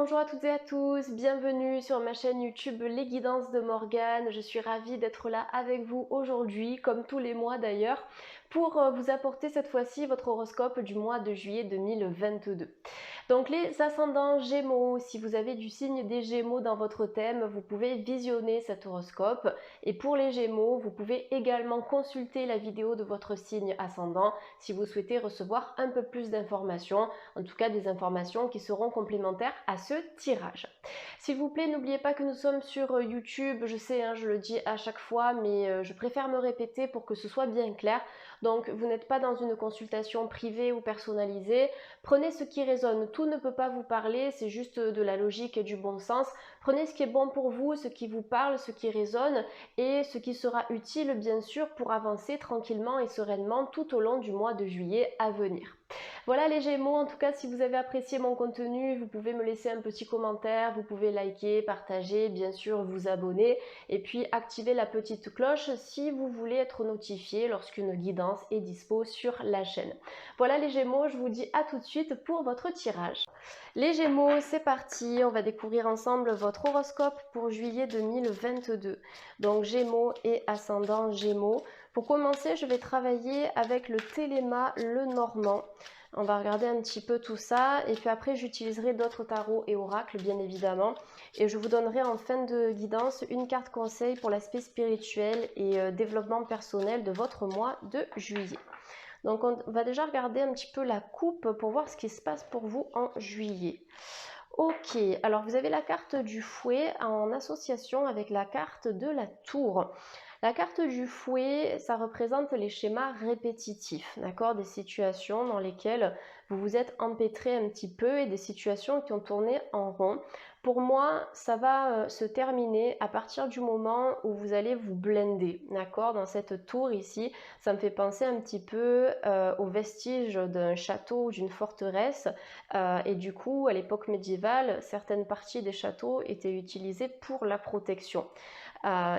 bonjour à toutes et à tous, bienvenue sur ma chaîne YouTube Les Guidances de Morgane. Je suis ravie d'être là avec vous aujourd'hui, comme tous les mois d'ailleurs, pour vous apporter cette fois-ci votre horoscope du mois de juillet 2022. Donc les ascendants Gémeaux, si vous avez du signe des Gémeaux dans votre thème, vous pouvez visionner cet horoscope. Et pour les Gémeaux, vous pouvez également consulter la vidéo de votre signe ascendant si vous souhaitez recevoir un peu plus d'informations, en tout cas des informations qui seront complémentaires à ce tirage. S'il vous plaît, n'oubliez pas que nous sommes sur YouTube, je sais, je le dis à chaque fois, mais je préfère me répéter pour que ce soit bien clair. Donc vous n'êtes pas dans une consultation privée ou personnalisée, prenez ce qui résonne, tout ne peut pas vous parler, c'est juste de la logique et du bon sens. Prenez ce qui est bon pour vous, ce qui vous parle, ce qui résonne et ce qui sera utile bien sûr pour avancer tranquillement et sereinement tout au long du mois de juillet à venir. Voilà les Gémeaux, en tout cas si vous avez apprécié mon contenu, vous pouvez me laisser un petit commentaire, vous pouvez liker, partager, bien sûr vous abonner et puis activer la petite cloche si vous voulez être notifié lorsqu'une guidance est dispo sur la chaîne. Voilà les Gémeaux, je vous dis à tout de suite pour votre tirage. Les Gémeaux, c'est parti, on va découvrir ensemble votre horoscope pour juillet 2022. Donc Gémeaux et ascendant Gémeaux. Pour commencer, je vais travailler avec le Téléma Lenormand. On va regarder un petit peu tout ça et puis après j'utiliserai d'autres tarots et oracles bien évidemment et je vous donnerai en fin de guidance une carte conseil pour l'aspect spirituel et développement personnel de votre mois de juillet. Donc on va déjà regarder un petit peu la coupe pour voir ce qui se passe pour vous en juillet. Ok, alors vous avez la carte du fouet en association avec la carte de la tour. La carte du fouet, ça représente les schémas répétitifs, d'accord, des situations dans lesquelles vous vous êtes empêtré un petit peu et des situations qui ont tourné en rond. Pour moi, ça va se terminer à partir du moment où vous allez vous blender, d'accord, dans cette tour ici. Ça me fait penser un petit peu aux vestiges d'un château ou d'une forteresse et du coup, à l'époque médiévale, certaines parties des châteaux étaient utilisées pour la protection.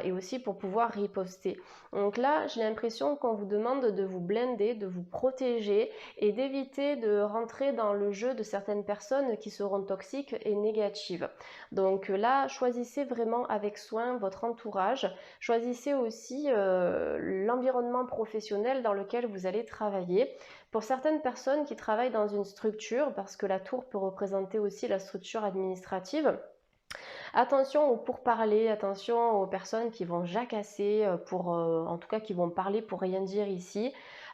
Et aussi pour pouvoir riposter. Donc là, j'ai l'impression qu'on vous demande de vous blinder, de vous protéger et d'éviter de rentrer dans le jeu de certaines personnes qui seront toxiques et négatives. Donc là, choisissez vraiment avec soin votre entourage. Choisissez aussi l'environnement professionnel dans lequel vous allez travailler. Pour certaines personnes qui travaillent dans une structure, parce que la tour peut représenter aussi la structure administrative, attention aux pourparlers, attention aux personnes qui vont jacasser, en tout cas qui vont parler pour rien dire ici.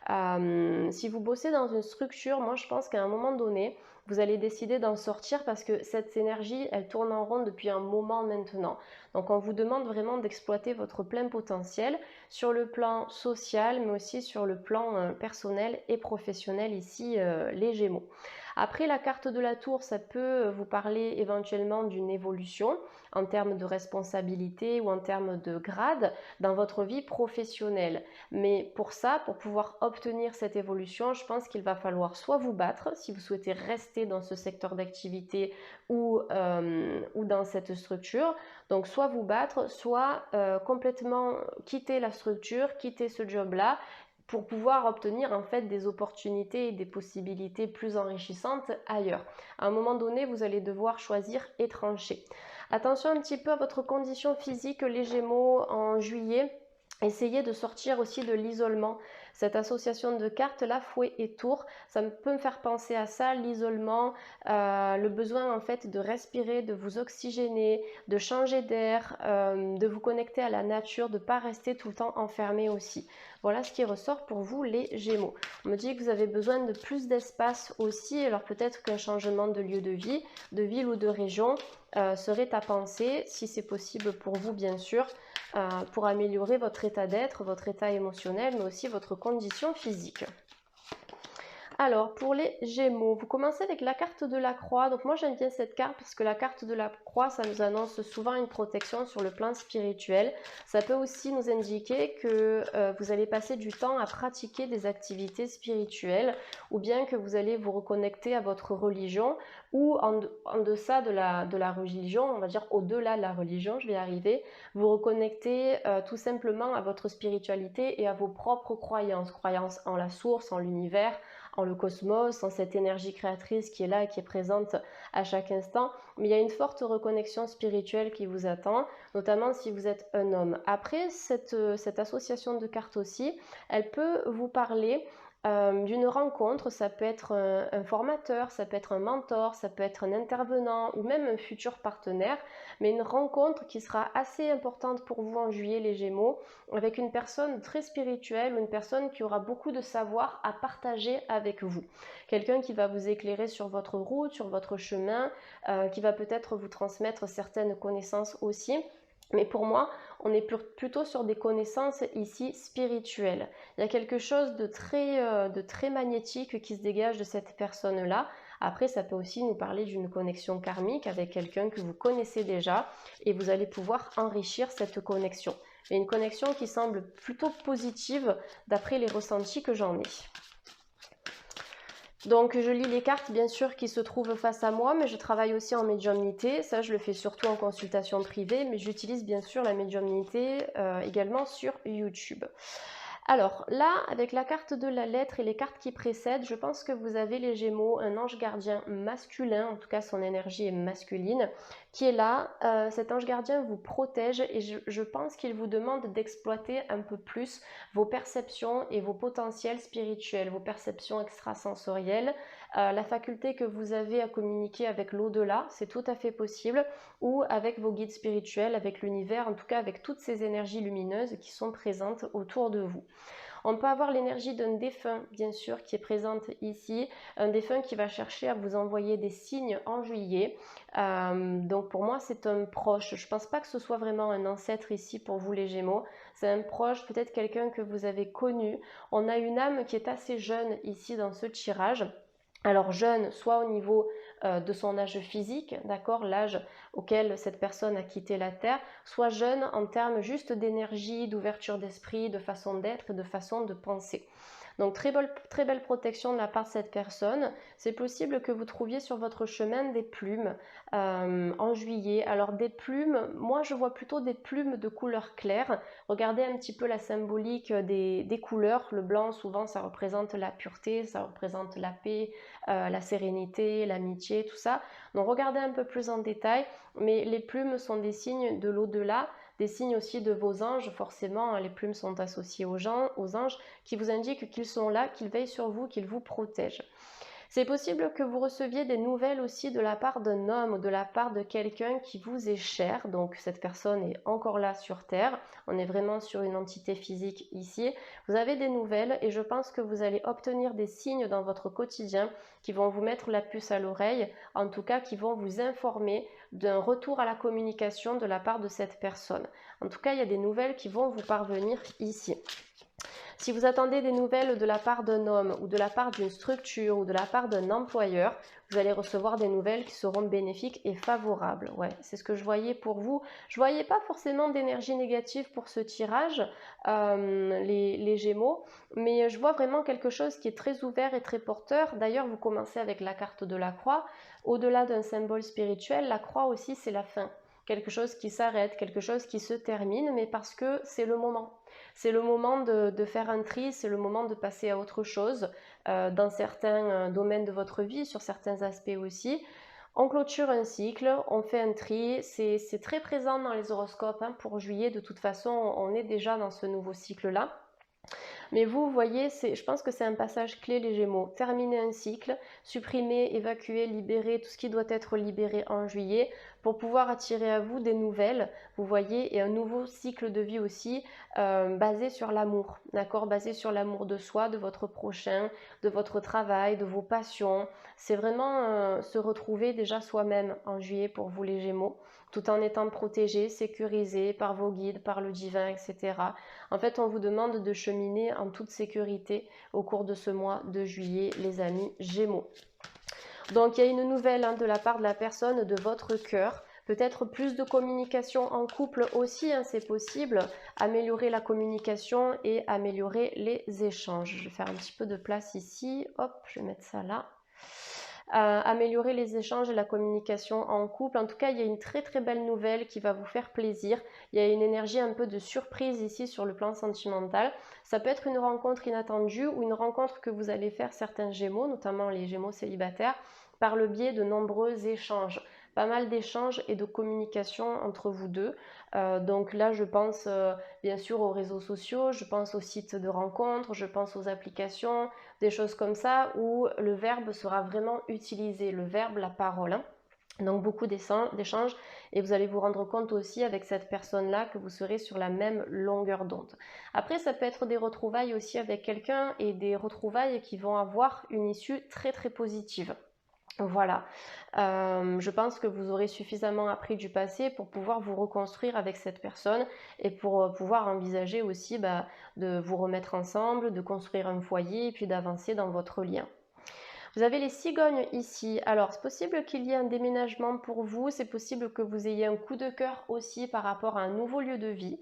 Si vous bossez dans une structure, moi je pense qu'à un moment donné, vous allez décider d'en sortir parce que cette énergie, elle tourne en rond depuis un moment maintenant. Donc on vous demande vraiment d'exploiter votre plein potentiel sur le plan social, mais aussi sur le plan personnel et professionnel ici, les Gémeaux. Après, la carte de la tour, ça peut vous parler éventuellement d'une évolution en termes de responsabilité ou en termes de grade dans votre vie professionnelle. Mais pour ça, pour pouvoir obtenir cette évolution, je pense qu'il va falloir soit vous battre si vous souhaitez rester dans ce secteur d'activité ou dans cette structure. Donc soit vous battre, soit complètement quitter la structure, quitter ce job-là pour pouvoir obtenir en fait des opportunités et des possibilités plus enrichissantes ailleurs. À un moment donné, vous allez devoir choisir et trancher. Attention un petit peu à votre condition physique, les Gémeaux, en juillet. Essayez de sortir aussi de l'isolement. Cette association de cartes là, fouet et tour, ça peut me faire penser à ça, l'isolement, le besoin en fait de respirer, de vous oxygéner, de changer d'air, de vous connecter à la nature, de ne pas rester tout le temps enfermé aussi. Voilà ce qui ressort pour vous les Gémeaux. On me dit que vous avez besoin de plus d'espace aussi, alors peut-être qu'un changement de lieu de vie, de ville ou de région serait à penser, si c'est possible pour vous bien sûr, pour améliorer votre état d'être, votre état émotionnel, mais aussi votre condition physique. Alors, pour les Gémeaux, vous commencez avec la carte de la croix. Donc moi, j'aime bien cette carte parce que la carte de la croix, ça nous annonce souvent une protection sur le plan spirituel. Ça peut aussi nous indiquer que vous allez passer du temps à pratiquer des activités spirituelles ou bien que vous allez vous reconnecter à votre religion ou en deçà de la religion, on va dire au-delà de la religion, je vais y arriver, vous reconnectez tout simplement à votre spiritualité et à vos propres croyances, croyances en la source, en l'univers, en le cosmos, en cette énergie créatrice qui est là et qui est présente à chaque instant. Mais il y a une forte reconnexion spirituelle qui vous attend, notamment si vous êtes un homme. Après, cette association de cartes aussi, elle peut vous parler d'une rencontre. Ça peut être un formateur, ça peut être un mentor, ça peut être un intervenant ou même un futur partenaire, mais une rencontre qui sera assez importante pour vous en juillet, les Gémeaux, avec une personne très spirituelle, une personne qui aura beaucoup de savoir à partager avec vous. Quelqu'un qui va vous éclairer sur votre route, sur votre chemin, qui va peut-être vous transmettre certaines connaissances aussi. Mais pour moi, on est plutôt sur des connaissances ici spirituelles. Il y a quelque chose de très magnétique qui se dégage de cette personne-là. Après, ça peut aussi nous parler d'une connexion karmique avec quelqu'un que vous connaissez déjà et vous allez pouvoir enrichir cette connexion. Mais une connexion qui semble plutôt positive d'après les ressentis que j'en ai. Donc je lis les cartes bien sûr qui se trouvent face à moi, mais je travaille aussi en médiumnité. Ça je le fais surtout en consultation privée, mais j'utilise bien sûr la médiumnité également sur YouTube. Alors là, avec la carte de la lettre et les cartes qui précèdent, je pense que vous avez les Gémeaux, un ange gardien masculin, en tout cas son énergie est masculine, qui est là. Cet ange gardien vous protège et je pense qu'il vous demande d'exploiter un peu plus vos perceptions et vos potentiels spirituels, vos perceptions extrasensorielles, la faculté que vous avez à communiquer avec l'au-delà, c'est tout à fait possible, ou avec vos guides spirituels, avec l'univers, en tout cas avec toutes ces énergies lumineuses qui sont présentes autour de vous. On peut avoir l'énergie d'un défunt, bien sûr, qui est présente ici, un défunt qui va chercher à vous envoyer des signes en juillet. Donc pour moi, c'est un proche. Je ne pense pas que ce soit vraiment un ancêtre ici pour vous les Gémeaux. C'est un proche, peut-être quelqu'un que vous avez connu. On a une âme qui est assez jeune ici dans ce tirage. Alors jeune, soit au niveau de son âge physique, d'accord, l'âge auquel cette personne a quitté la Terre, soit jeune en termes juste d'énergie, d'ouverture d'esprit, de façon d'être et de façon de penser. Donc très belle protection de la part de cette personne. C'est possible que vous trouviez sur votre chemin des plumes en juillet. Alors des plumes, moi je vois plutôt des plumes de couleur claire. Regardez un petit peu la symbolique des couleurs. Le blanc souvent ça représente la pureté, ça représente la paix, la sérénité, l'amitié, tout ça. Donc regardez un peu plus en détail, mais les plumes sont des signes de l'au-delà, des signes aussi de vos anges. Forcément, les plumes sont associées aux anges qui vous indiquent qu'ils sont là, qu'ils veillent sur vous, qu'ils vous protègent. C'est possible que vous receviez des nouvelles aussi de la part d'un homme ou de la part de quelqu'un qui vous est cher. Donc cette personne est encore là sur Terre. On est vraiment sur une entité physique ici. Vous avez des nouvelles et je pense que vous allez obtenir des signes dans votre quotidien qui vont vous mettre la puce à l'oreille, en tout cas qui vont vous informer d'un retour à la communication de la part de cette personne. En tout cas, il y a des nouvelles qui vont vous parvenir ici. Si vous attendez des nouvelles de la part d'un homme ou de la part d'une structure ou de la part d'un employeur, vous allez recevoir des nouvelles qui seront bénéfiques et favorables. Ouais, c'est ce que je voyais pour vous. Je ne voyais pas forcément d'énergie négative pour ce tirage, les Gémeaux, mais je vois vraiment quelque chose qui est très ouvert et très porteur. D'ailleurs, vous commencez avec la carte de la croix. Au-delà d'un symbole spirituel, la croix aussi, c'est la fin. Quelque chose qui s'arrête, quelque chose qui se termine, mais parce que c'est le moment. C'est le moment de faire un tri, c'est le moment de passer à autre chose dans certains domaines de votre vie, sur certains aspects aussi. On clôture un cycle, on fait un tri, c'est très présent dans les horoscopes hein, pour juillet. De toute façon, on est déjà dans ce nouveau cycle-là. Mais vous voyez, je pense que c'est un passage clé les Gémeaux. Terminer un cycle, supprimer, évacuer, libérer tout ce qui doit être libéré en juillet pour pouvoir attirer à vous des nouvelles, vous voyez, et un nouveau cycle de vie aussi basé sur l'amour, d'accord, basé sur l'amour de soi, de votre prochain, de votre travail, de vos passions. C'est vraiment se retrouver déjà soi-même en juillet pour vous les Gémeaux, tout en étant protégé, sécurisé par vos guides, par le divin, etc. En fait, on vous demande de cheminer en toute sécurité au cours de ce mois de juillet, les amis Gémeaux. Donc, il y a une nouvelle hein, de la part de la personne de votre cœur. Peut-être plus de communication en couple aussi, hein, c'est possible. Améliorer la communication et améliorer les échanges. Je vais faire un petit peu de place ici. Hop, je vais mettre ça là. améliorer les échanges et la communication en couple. En tout cas, il y a une très très belle nouvelle qui va vous faire plaisir. Il y a une énergie un peu de surprise ici sur le plan sentimental. Ça peut être une rencontre inattendue ou une rencontre que vous allez faire certains Gémeaux, notamment les Gémeaux célibataires, par le biais de nombreux échanges. Pas mal d'échanges et de communication entre vous deux. Donc là, je pense bien sûr aux réseaux sociaux, je pense aux sites de rencontres, je pense aux applications, des choses comme ça où le verbe sera vraiment utilisé, le verbe, la parole. Hein. Donc beaucoup d'échanges et vous allez vous rendre compte aussi avec cette personne-là que vous serez sur la même longueur d'onde. Après, ça peut être des retrouvailles aussi avec quelqu'un et des retrouvailles qui vont avoir une issue très très positive. Voilà, je pense que vous aurez suffisamment appris du passé pour pouvoir vous reconstruire avec cette personne et pour pouvoir envisager aussi de vous remettre ensemble, de construire un foyer et puis d'avancer dans votre lien. Vous avez les cigognes ici. Alors, c'est possible qu'il y ait un déménagement pour vous. C'est possible que vous ayez un coup de cœur aussi par rapport à un nouveau lieu de vie.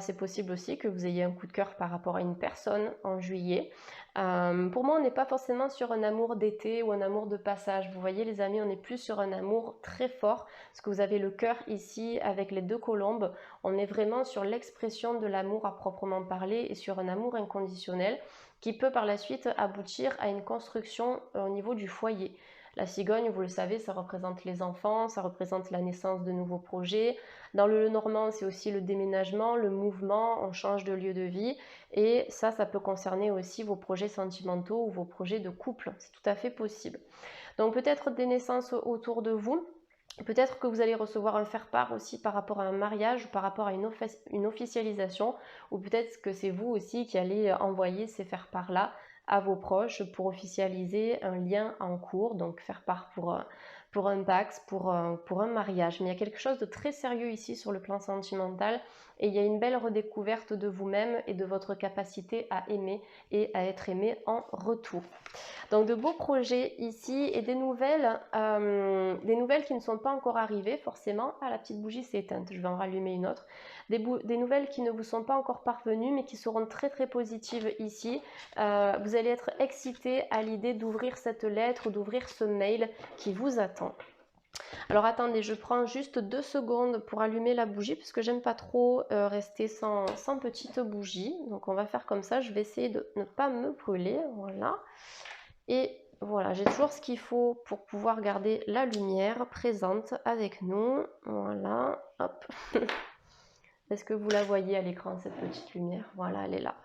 C'est possible aussi que vous ayez un coup de cœur par rapport à une personne en juillet. Pour moi, on n'est pas forcément sur un amour d'été ou un amour de passage. Vous voyez, les amis, on est plus sur un amour très fort. Parce que vous avez le cœur ici avec les deux colombes. On est vraiment sur l'expression de l'amour à proprement parler et sur un amour inconditionnel qui peut par la suite aboutir à une construction au niveau du foyer. La cigogne, vous le savez, ça représente les enfants, ça représente la naissance de nouveaux projets. Dans le Normand, c'est aussi le déménagement, le mouvement, on change de lieu de vie. Et ça peut concerner aussi vos projets sentimentaux ou vos projets de couple. C'est tout à fait possible. Donc peut-être des naissances autour de vous. Peut-être que vous allez recevoir un faire-part aussi par rapport à un mariage ou par rapport à une officialisation, ou peut-être que c'est vous aussi qui allez envoyer ces faire-part-là à vos proches pour officialiser un lien en cours, donc faire-part pour un Pax, pour un mariage. Mais il y a quelque chose de très sérieux ici sur le plan sentimental et il y a une belle redécouverte de vous-même et de votre capacité à aimer et à être aimé en retour. Donc de beaux projets ici et des nouvelles qui ne sont pas encore arrivées forcément. Ah, la petite bougie s'est éteinte, je vais en rallumer une autre. Des nouvelles qui ne vous sont pas encore parvenues mais qui seront très très positives ici. Vous allez être excité à l'idée d'ouvrir cette lettre ou d'ouvrir ce mail qui vous attend. Alors attendez, je prends juste 2 secondes pour allumer la bougie parce que j'aime pas trop rester sans petite bougie. Donc on va faire comme ça, je vais essayer de ne pas me brûler, voilà. Et voilà, j'ai toujours ce qu'il faut pour pouvoir garder la lumière présente avec nous. Voilà, hop. Est-ce que vous la voyez à l'écran, cette petite lumière? Voilà, elle est là.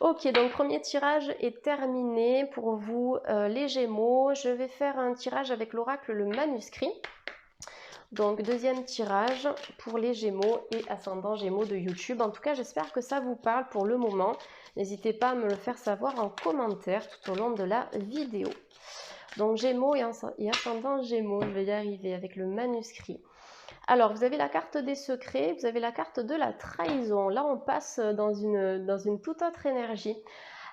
Ok, donc premier tirage est terminé pour vous, les Gémeaux. Je vais faire un tirage avec l'oracle le manuscrit. Donc deuxième tirage pour les Gémeaux et ascendant Gémeaux de YouTube. En tout cas, j'espère que ça vous parle pour le moment. N'hésitez pas à me le faire savoir en commentaire tout au long de la vidéo. Donc Gémeaux et ascendant Gémeaux, je vais y arriver avec le manuscrit. Alors, vous avez la carte des secrets, vous avez la carte de la trahison. Là, on passe dans une toute autre énergie.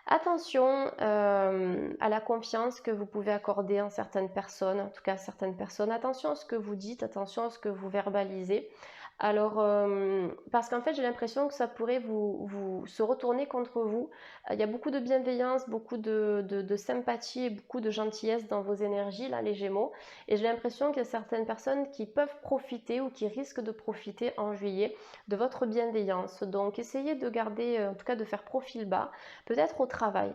Attention à la confiance que vous pouvez accorder en certaines personnes, en tout cas certaines personnes. Attention à ce que vous dites, attention à ce que vous verbalisez. Alors, parce qu'en fait, j'ai l'impression que ça pourrait se retourner contre vous. Il y a beaucoup de bienveillance, beaucoup de sympathie et beaucoup de gentillesse dans vos énergies, là, les Gémeaux. Et j'ai l'impression qu'il y a certaines personnes qui peuvent profiter ou qui risquent de profiter en juillet de votre bienveillance. Donc, essayez de garder, en tout cas de faire profil bas, peut-être au travail.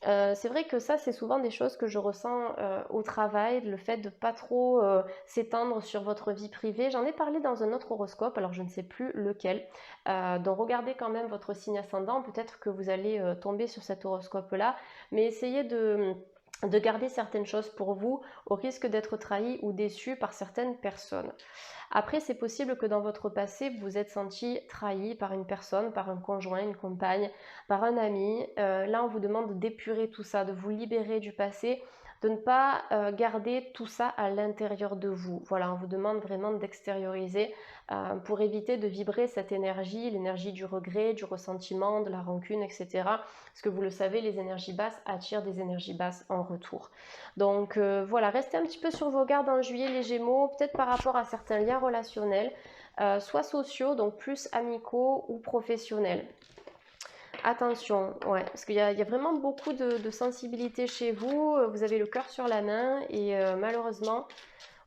C'est vrai que ça, c'est souvent des choses que je ressens au travail, le fait de pas trop s'étendre sur votre vie privée. J'en ai parlé dans un autre horoscope, alors je ne sais plus lequel. Donc regardez quand même votre signe ascendant, peut-être que vous allez tomber sur cet horoscope-là, mais essayez de garder certaines choses pour vous au risque d'être trahi ou déçu par certaines personnes. Après, c'est possible que dans votre passé, vous vous êtes senti trahi par une personne, par un conjoint, une compagne, par un ami. Là, on vous demande d'épurer tout ça, de vous libérer du passé, de ne pas garder tout ça à l'intérieur de vous. Voilà, on vous demande vraiment d'extérioriser pour éviter de vibrer cette énergie, l'énergie du regret, du ressentiment, de la rancune, etc. Parce que vous le savez, les énergies basses attirent des énergies basses en retour. Donc voilà, restez un petit peu sur vos gardes en juillet, les Gémeaux, peut-être par rapport à certains liens relationnels, soit sociaux, donc plus amicaux ou professionnels. attention, ouais, parce qu'il y a vraiment beaucoup de sensibilité chez vous. Vous avez le cœur sur la main et malheureusement,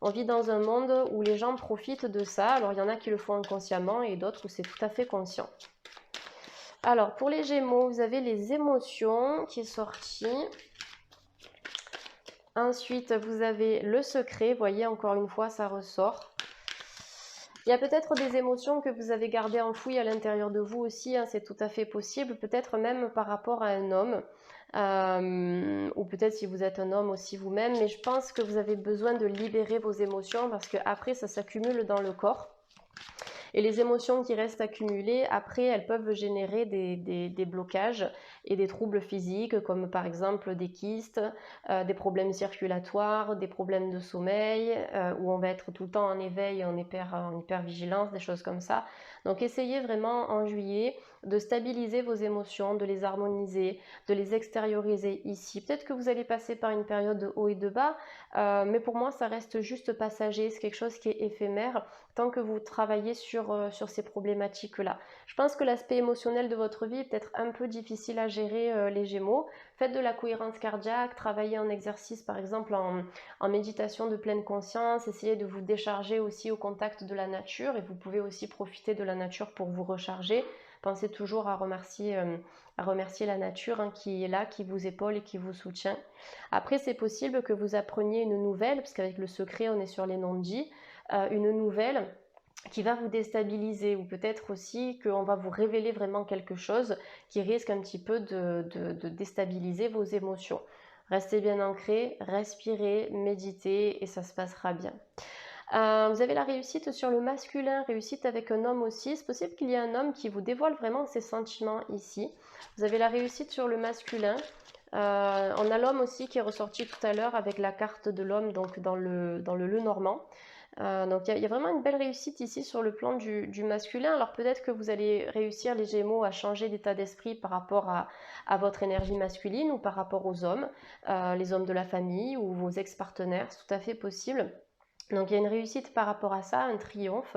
on vit dans un monde où les gens profitent de ça. Alors, il y en a qui le font inconsciemment et d'autres où c'est tout à fait conscient. Alors, pour les Gémeaux, vous avez les émotions qui est sorti. Ensuite, vous avez le secret. Vous voyez, encore une fois, ça ressort. Il y a peut-être des émotions que vous avez gardées enfouies à l'intérieur de vous aussi, hein, c'est tout à fait possible, peut-être même par rapport à un homme, ou peut-être si vous êtes un homme aussi vous-même, mais je pense que vous avez besoin de libérer vos émotions parce qu'après ça s'accumule dans le corps. Et les émotions qui restent accumulées, après, elles peuvent générer des blocages et des troubles physiques, comme par exemple des kystes, des problèmes circulatoires, des problèmes de sommeil, où on va être tout le temps en éveil, en hypervigilance, des choses comme ça. Donc essayez vraiment en juillet de stabiliser vos émotions, de les harmoniser, de les extérioriser ici. Peut-être que vous allez passer par une période de haut et de bas, mais pour moi ça reste juste passager, c'est quelque chose qui est éphémère tant que vous travaillez sur ces problématiques-là. Je pense que l'aspect émotionnel de votre vie est peut-être un peu difficile à gérer, les Gémeaux. Faites de la cohérence cardiaque, travaillez en exercice par exemple en méditation de pleine conscience, essayez de vous décharger aussi au contact de la nature et vous pouvez aussi profiter de la nature pour vous recharger. Pensez toujours à remercier la nature, hein, qui est là, qui vous épaule et qui vous soutient. Après, c'est possible que vous appreniez une nouvelle, parce qu'avec le secret, on est sur les non-dits, une nouvelle qui va vous déstabiliser, ou peut-être aussi qu'on va vous révéler vraiment quelque chose qui risque un petit peu de déstabiliser vos émotions. Restez bien ancré, respirez, méditez et ça se passera bien. Vous avez la réussite sur le masculin, réussite avec un homme aussi. C'est possible qu'il y ait un homme qui vous dévoile vraiment ses sentiments ici. Vous avez la réussite sur le masculin. On a l'homme aussi qui est ressorti tout à l'heure avec la carte de l'homme, donc dans le Lenormand. Donc il y a vraiment une belle réussite ici sur le plan du masculin. Alors peut-être que vous allez réussir, les Gémeaux, à changer d'état d'esprit par rapport à votre énergie masculine ou par rapport aux hommes, les hommes de la famille ou vos ex-partenaires, c'est tout à fait possible. Donc il y a une réussite par rapport à ça, un triomphe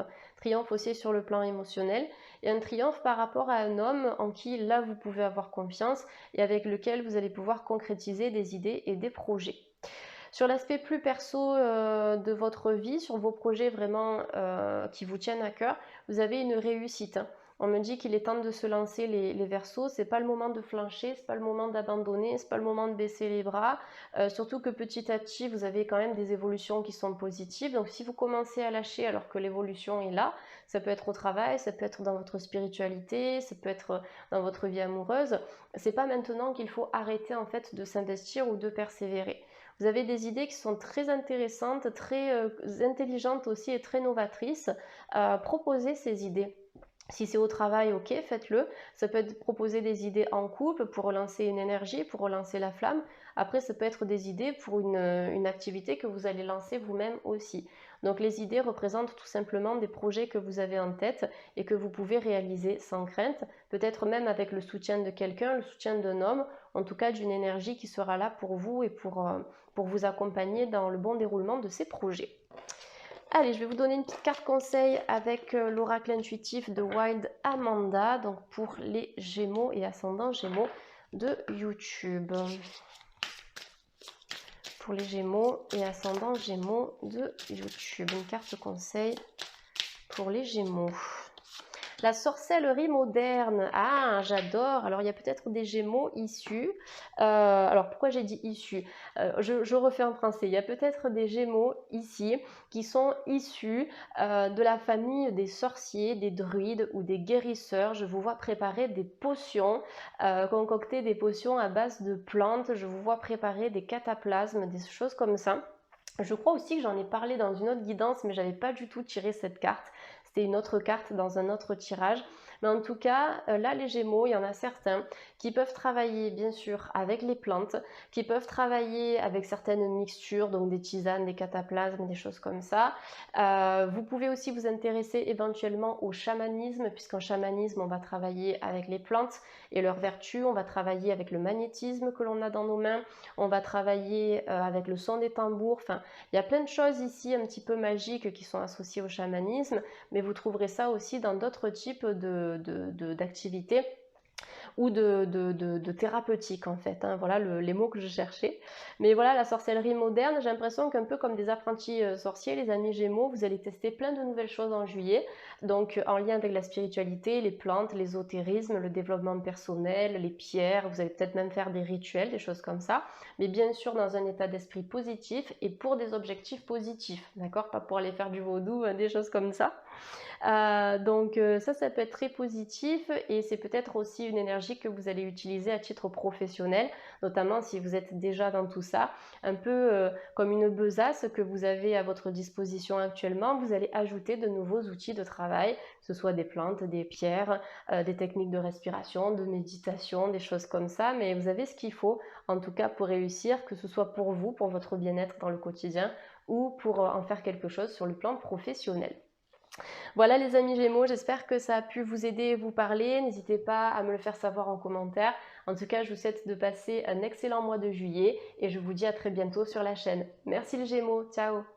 aussi sur le plan émotionnel, et un triomphe par rapport à un homme en qui là vous pouvez avoir confiance et avec lequel vous allez pouvoir concrétiser des idées et des projets. Sur l'aspect plus perso de votre vie, sur vos projets vraiment qui vous tiennent à cœur, vous avez une réussite, hein. On me dit qu'il est temps de se lancer les Verseaux, c'est pas le moment de flancher, c'est pas le moment d'abandonner, c'est pas le moment de baisser les bras, surtout que petit à petit vous avez quand même des évolutions qui sont positives, donc si vous commencez à lâcher alors que l'évolution est là, ça peut être au travail, ça peut être dans votre spiritualité, ça peut être dans votre vie amoureuse, c'est pas maintenant qu'il faut arrêter en fait de s'investir ou de persévérer. Vous avez des idées qui sont très intéressantes, très intelligentes aussi et très novatrices. Proposez ces idées. Si c'est au travail, ok, faites-le. Ça peut être proposer des idées en couple pour relancer une énergie, pour relancer la flamme. Après, ça peut être des idées pour une activité que vous allez lancer vous-même aussi. Donc les idées représentent tout simplement des projets que vous avez en tête et que vous pouvez réaliser sans crainte, peut-être même avec le soutien de quelqu'un, le soutien d'un homme, en tout cas d'une énergie qui sera là pour vous et pour vous accompagner dans le bon déroulement de ces projets. Allez, je vais vous donner une petite carte conseil avec l'oracle intuitif de Wild Amanda, donc pour les Gémeaux et ascendants Gémeaux de YouTube. Pour les Gémeaux et ascendants Gémeaux de YouTube. Une carte conseil pour les Gémeaux. La sorcellerie moderne. Ah, j'adore. Alors, il y a peut-être des Gémeaux issus. Alors, pourquoi j'ai dit issus? Je refais en français. Il y a peut-être des Gémeaux ici qui sont issus de la famille des sorciers, des druides ou des guérisseurs. Je vous vois préparer des potions, concocter des potions à base de plantes. Je vous vois préparer des cataplasmes, des choses comme ça. Je crois aussi que j'en ai parlé dans une autre guidance, mais j'avais pas du tout tiré cette carte. C'était une autre carte dans un autre tirage. Mais en tout cas, là, les Gémeaux, il y en a certains qui peuvent travailler, bien sûr, avec les plantes, qui peuvent travailler avec certaines mixtures, donc des tisanes, des cataplasmes, des choses comme ça. Vous pouvez aussi vous intéresser éventuellement au chamanisme, puisqu'en chamanisme, on va travailler avec les plantes et leurs vertus. On va travailler avec le magnétisme que l'on a dans nos mains. On va travailler avec le son des tambours. Enfin, il y a plein de choses ici un petit peu magiques qui sont associées au chamanisme, mais vous trouverez ça aussi dans d'autres types d'activités ou de thérapeutique en fait, hein. Voilà les mots que je cherchais. Mais voilà, la sorcellerie moderne, j'ai l'impression qu'un peu comme des apprentis sorciers, les amis Gémeaux, vous allez tester plein de nouvelles choses en juillet, donc en lien avec la spiritualité, les plantes, l'ésotérisme, le développement personnel, les pierres, vous allez peut-être même faire des rituels, des choses comme ça, mais bien sûr dans un état d'esprit positif et pour des objectifs positifs, d'accord? Pas pour aller faire du vaudou, des choses comme ça. Donc ça peut être très positif et c'est peut-être aussi une énergie que vous allez utiliser à titre professionnel, notamment si vous êtes déjà dans tout ça, un peu comme une besace que vous avez à votre disposition actuellement, vous allez ajouter de nouveaux outils de travail, que ce soit des plantes, des pierres, des techniques de respiration, de méditation, des choses comme ça, mais vous avez ce qu'il faut en tout cas pour réussir, que ce soit pour vous, pour votre bien-être dans le quotidien ou pour en faire quelque chose sur le plan professionnel. Voilà les amis Gémeaux, j'espère que ça a pu vous aider et vous parler. N'hésitez pas à me le faire savoir en commentaire. En tout cas, je vous souhaite de passer un excellent mois de juillet et je vous dis à très bientôt sur la chaîne. Merci les Gémeaux, ciao!